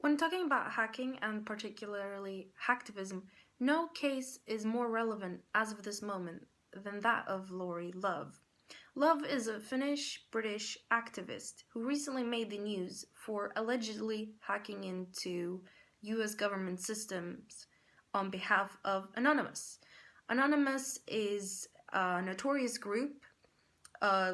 When talking about hacking, and particularly hacktivism, no case is more relevant as of this moment than that of Lori Love. Love is a Finnish-British activist who recently made the news for allegedly hacking into US government systems on behalf of Anonymous. Anonymous is a notorious group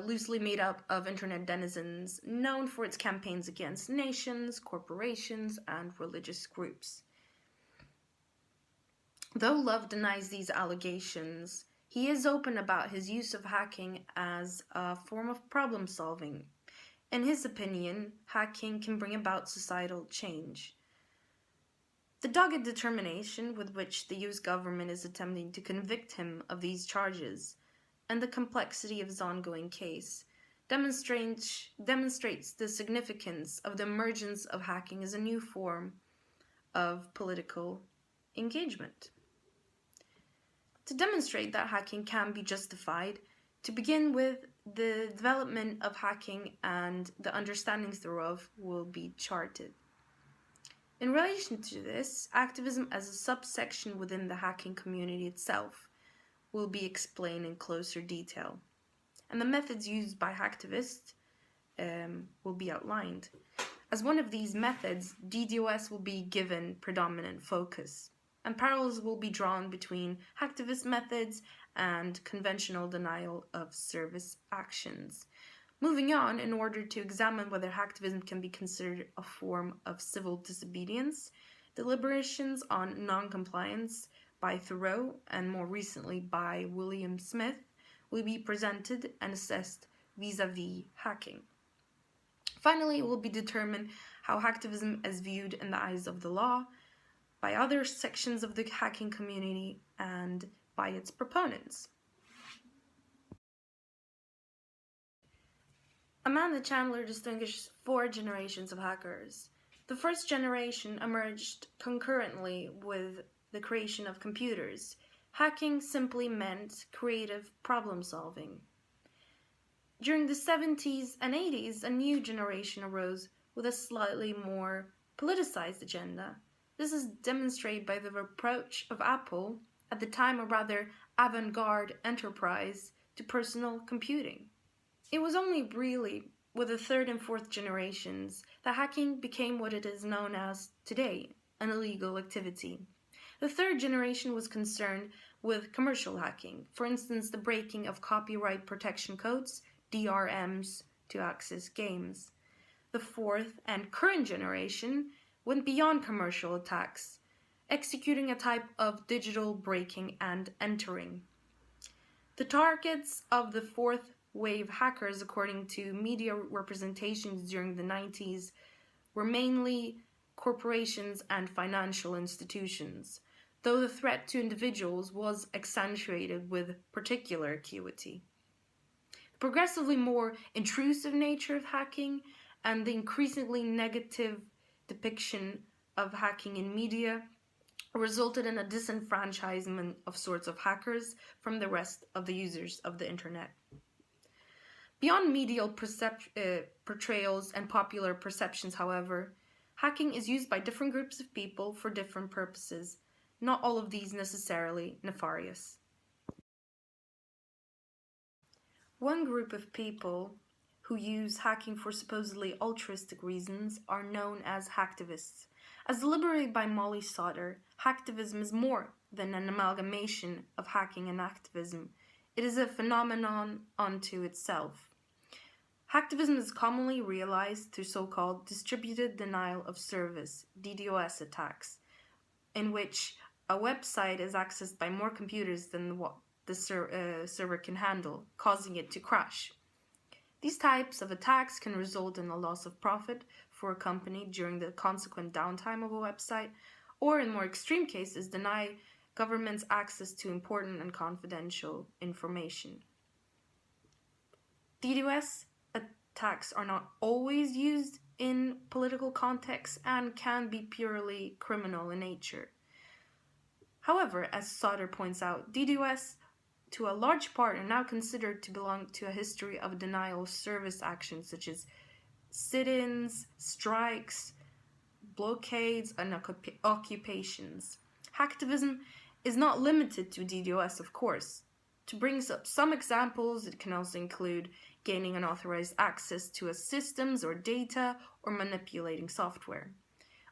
loosely made up of internet denizens, known for its campaigns against nations, corporations, and religious groups. Though Love denies these allegations, he is open about his use of hacking as a form of problem solving. In his opinion, hacking can bring about societal change. The dogged determination with which the US government is attempting to convict him of these charges and the complexity of his ongoing case demonstrates the significance of the emergence of hacking as a new form of political engagement. To demonstrate that hacking can be justified, to begin with, the development of hacking and the understandings thereof will be charted. In relation to this, activism as a subsection within the hacking community itself will be explained in closer detail, and the methods used by hacktivists will be outlined. As one of these methods, DDoS will be given predominant focus, and parallels will be drawn between hacktivist methods and conventional denial of service actions. Moving on, in order to examine whether hacktivism can be considered a form of civil disobedience, deliberations on non-compliance by Thoreau and more recently by William Smith will be presented and assessed vis-a-vis hacking. Finally, it will be determined how hacktivism is viewed in the eyes of the law, by other sections of the hacking community, and by its proponents. Amanda Chandler distinguishes 4 generations of hackers. The first generation emerged concurrently with the creation of computers. Hacking simply meant creative problem solving. During the 70s and 80s, a new generation arose with a slightly more politicized agenda. This is demonstrated by the approach of Apple, at the time a rather avant-garde enterprise, to personal computing. It was only really with the 3rd and 4th generations that hacking became what it is known as today, an illegal activity. The 3rd generation was concerned with commercial hacking, for instance the breaking of copyright protection codes, DRMs, to access games. The 4th and current generation went beyond commercial attacks, executing a type of digital breaking and entering. The targets of the 4th wave hackers, according to media representations during the 90s, were mainly corporations and financial institutions, though the threat to individuals was accentuated with particular acuity. The progressively more intrusive nature of hacking and the increasingly negative depiction of hacking in media resulted in a disenfranchisement of sorts of hackers from the rest of the users of the internet. Beyond medial portrayals and popular perceptions, however, hacking is used by different groups of people for different purposes, not all of these necessarily nefarious. One group of people who use hacking for supposedly altruistic reasons are known as hacktivists. As deliberated by Molly Sauter, hacktivism is more than an amalgamation of hacking and activism. It is a phenomenon unto itself. Hacktivism is commonly realized through so-called distributed denial of service, DDoS attacks, in which a website is accessed by more computers than what the server can handle, causing it to crash. These types of attacks can result in a loss of profit for a company during the consequent downtime of a website, or in more extreme cases, deny governments access to important and confidential information. DDoS attacks are not always used in political contexts and can be purely criminal in nature. However, as Sauter points out, DDoS to a large part are now considered to belong to a history of denial of service actions such as sit-ins, strikes, blockades and occupations. Hacktivism is not limited to DDoS, of course. To bring up some examples, it can also include gaining unauthorized access to a systems or data or manipulating software.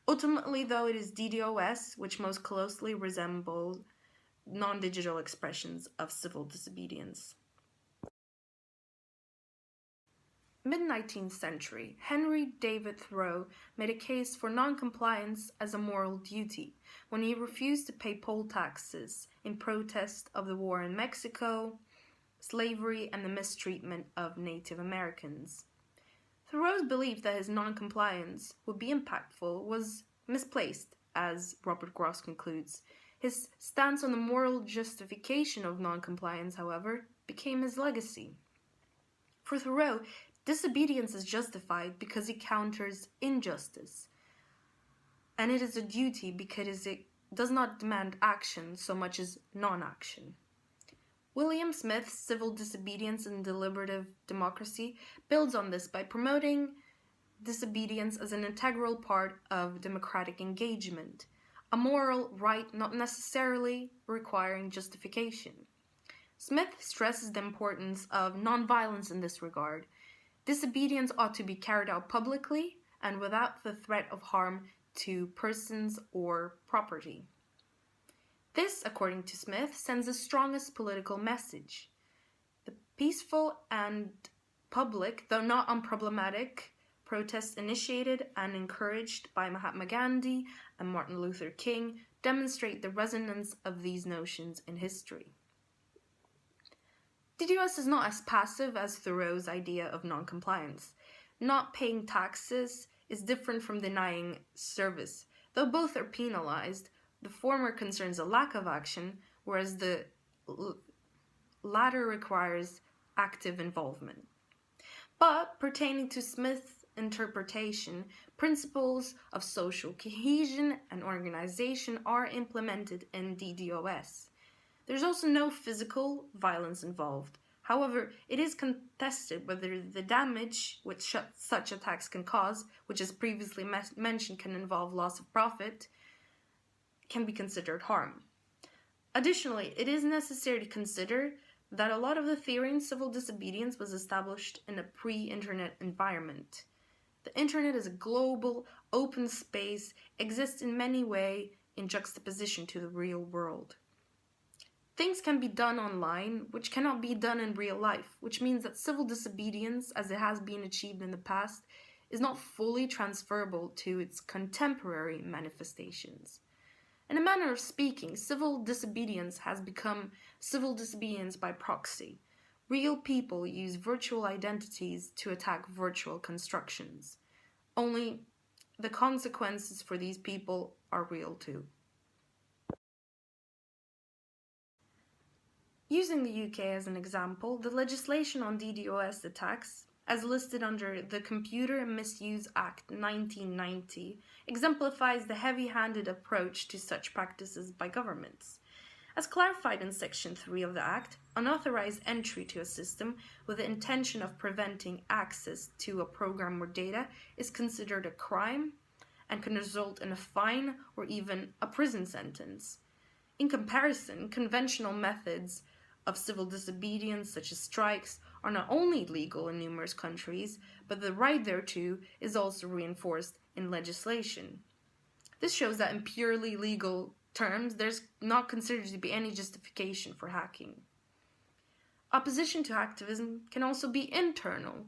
Ultimately, though, it is DDoS which most closely resembles non-digital expressions of civil disobedience. Mid-19th century, Henry David Thoreau made a case for non-compliance as a moral duty when he refused to pay poll taxes in protest of the war in Mexico, slavery, and the mistreatment of Native Americans. Thoreau's belief that his non-compliance would be impactful was misplaced, as Robert Gross concludes. His stance on the moral justification of non-compliance, however, became his legacy. For Thoreau, disobedience is justified because it counters injustice, and it is a duty because it does not demand action so much as non-action. William Smith's Civil Disobedience and Deliberative Democracy builds on this by promoting disobedience as an integral part of democratic engagement, a moral right not necessarily requiring justification. Smith stresses the importance of nonviolence in this regard. Disobedience ought to be carried out publicly and without the threat of harm to persons or property. This, according to Smith, sends the strongest political message. The peaceful and public, though not unproblematic, protests initiated and encouraged by Mahatma Gandhi and Martin Luther King demonstrate the resonance of these notions in history. DDoS is not as passive as Thoreau's idea of non-compliance. Not paying taxes is different from denying service. Though both are penalized, the former concerns a lack of action, whereas the latter requires active involvement. But pertaining to Smith's interpretation, principles of social cohesion and organization are implemented in DDoS. There's also no physical violence involved. However, it is contested whether the damage which such attacks can cause, which as previously mentioned can involve loss of profit, can be considered harm. Additionally, it is necessary to consider that a lot of the theory in civil disobedience was established in a pre-internet environment. The internet is a global, open space, exists in many ways in juxtaposition to the real world. Things can be done online, which cannot be done in real life, which means that civil disobedience, as it has been achieved in the past, is not fully transferable to its contemporary manifestations. In a manner of speaking, civil disobedience has become civil disobedience by proxy. Real people use virtual identities to attack virtual constructions. Only the consequences for these people are real too. Using the UK as an example, the legislation on DDoS attacks, as listed under the Computer Misuse Act 1990, exemplifies the heavy-handed approach to such practices by governments. As clarified in Section 3 of the Act, unauthorized entry to a system with the intention of preventing access to a program or data is considered a crime and can result in a fine or even a prison sentence. In comparison, conventional methods of civil disobedience, such as strikes, are not only legal in numerous countries, but the right thereto is also reinforced in legislation. This shows that in purely legal terms, there's not considered to be any justification for hacking. Opposition to hacktivism can also be internal.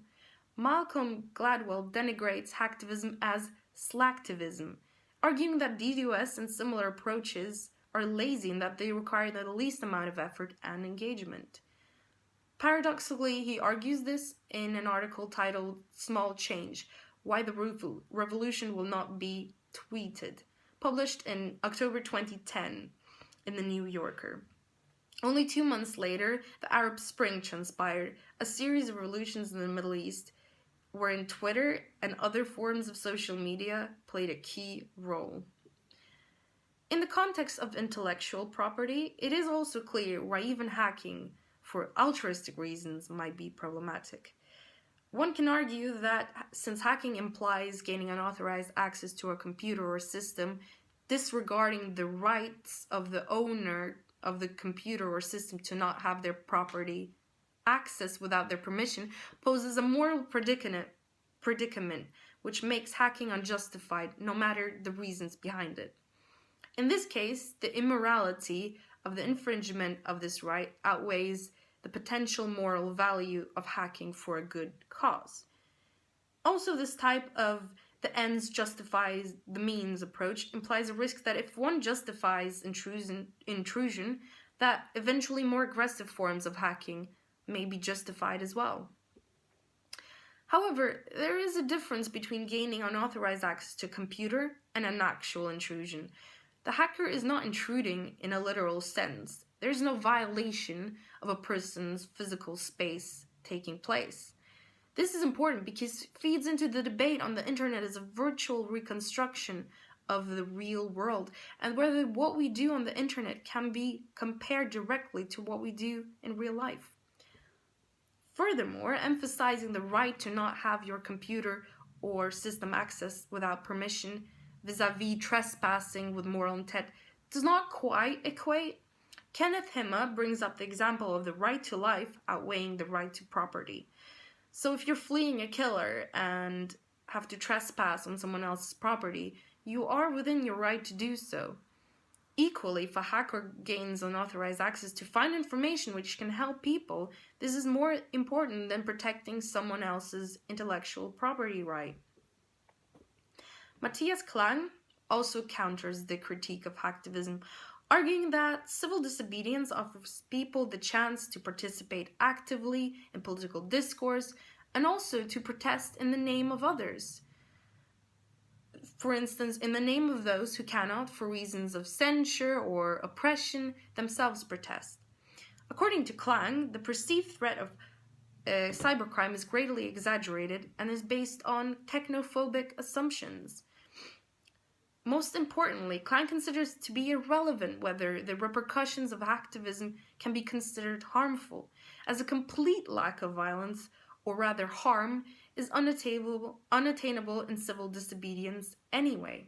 Malcolm Gladwell denigrates hacktivism as slacktivism, arguing that DDoS and similar approaches are lazy in that they require the least amount of effort and engagement. Paradoxically, he argues this in an article titled "Small Change: Why the Revolution Will Not Be Tweeted," published in October 2010 in The New Yorker. Only 2 months later, the Arab Spring transpired, a series of revolutions in the Middle East wherein Twitter and other forms of social media played a key role. In the context of intellectual property, it is also clear why even hacking for altruistic reasons might be problematic. One can argue that since hacking implies gaining unauthorized access to a computer or system, disregarding the rights of the owner of the computer or system to not have their property accessed without their permission poses a moral predicament which makes hacking unjustified no matter the reasons behind it. In this case, the immorality of the infringement of this right outweighs the potential moral value of hacking for a good cause. Also, this type of the ends justifies the means approach implies a risk that if one justifies intrusion, that eventually more aggressive forms of hacking may be justified as well. However, there is a difference between gaining unauthorized access to a computer and an actual intrusion. The hacker is not intruding in a literal sense. There is no violation of a person's physical space taking place. This is important because it feeds into the debate on the internet as a virtual reconstruction of the real world, and whether what we do on the internet can be compared directly to what we do in real life. Furthermore, emphasizing the right to not have your computer or system access without permission vis-a-vis trespassing with moral intent does not quite equate. Kenneth Himma brings up the example of the right to life outweighing the right to property. So if you're fleeing a killer and have to trespass on someone else's property, you are within your right to do so. Equally, if a hacker gains unauthorized access to find information which can help people, this is more important than protecting someone else's intellectual property right. Matthias Klang also counters the critique of hacktivism, arguing that civil disobedience offers people the chance to participate actively in political discourse and also to protest in the name of others. For instance, in the name of those who cannot, for reasons of censure or oppression, themselves protest. According to Klang, the perceived threat of cybercrime is greatly exaggerated and is based on technophobic assumptions. Most importantly, Klang considers it to be irrelevant whether the repercussions of hacktivism can be considered harmful, as a complete lack of violence, or rather harm, is unattainable in civil disobedience anyway.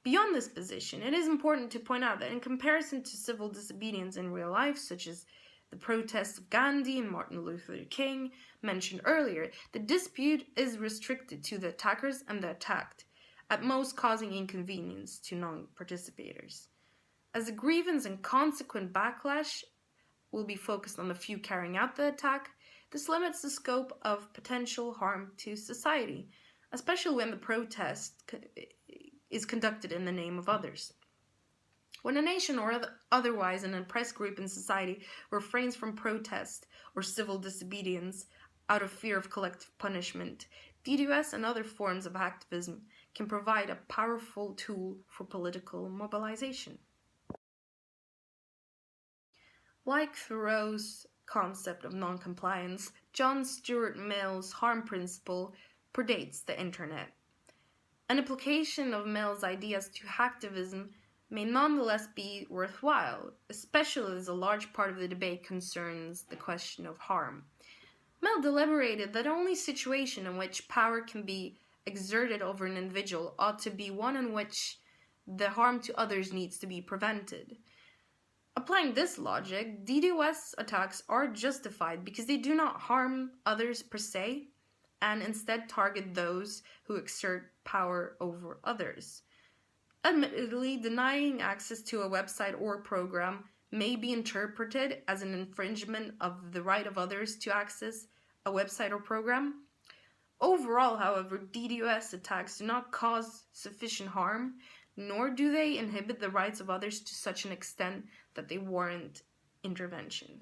Beyond this position, it is important to point out that in comparison to civil disobedience in real life, such as the protests of Gandhi and Martin Luther King mentioned earlier, the dispute is restricted to the attackers and the attacked, at most causing inconvenience to non-participators. As the grievance and consequent backlash will be focused on the few carrying out the attack, this limits the scope of potential harm to society, especially when the protest is conducted in the name of others. When a nation or otherwise an oppressed group in society refrains from protest or civil disobedience out of fear of collective punishment, DDoS and other forms of hacktivism can provide a powerful tool for political mobilization. Like Thoreau's concept of non-compliance, John Stuart Mill's harm principle predates the internet. An application of Mill's ideas to hacktivism may nonetheless be worthwhile, especially as a large part of the debate concerns the question of harm. Mill deliberated that only situation in which power can be exerted over an individual ought to be one in which the harm to others needs to be prevented. Applying this logic, DDoS attacks are justified because they do not harm others per se, and instead target those who exert power over others. Admittedly, denying access to a website or program may be interpreted as an infringement of the right of others to access a website or program. Overall, however, DDoS attacks do not cause sufficient harm, nor do they inhibit the rights of others to such an extent that they warrant intervention.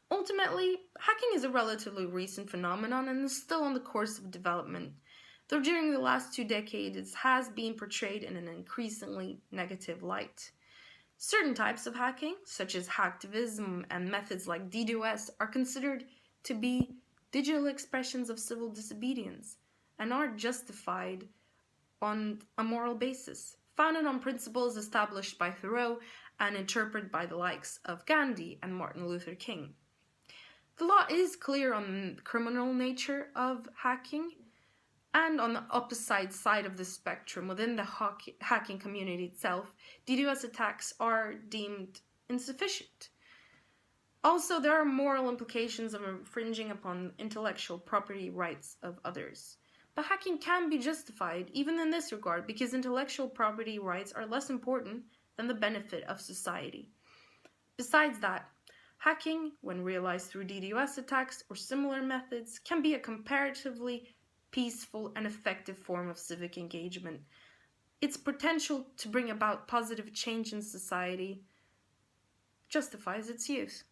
Ultimately, hacking is a relatively recent phenomenon and is still on the course of development, though during the last 2 decades it has been portrayed in an increasingly negative light. Certain types of hacking, such as hacktivism and methods like DDoS, are considered to be digital expressions of civil disobedience and are justified on a moral basis, founded on principles established by Thoreau and interpreted by the likes of Gandhi and Martin Luther King. The law is clear on the criminal nature of hacking, and on the opposite side of the spectrum, within the hacking community itself, DDoS attacks are deemed insufficient. Also, there are moral implications of infringing upon intellectual property rights of others. But hacking can be justified even in this regard, because intellectual property rights are less important than the benefit of society. Besides that, hacking, when realized through DDoS attacks or similar methods, can be a comparatively peaceful and effective form of civic engagement. Its potential to bring about positive change in society justifies its use.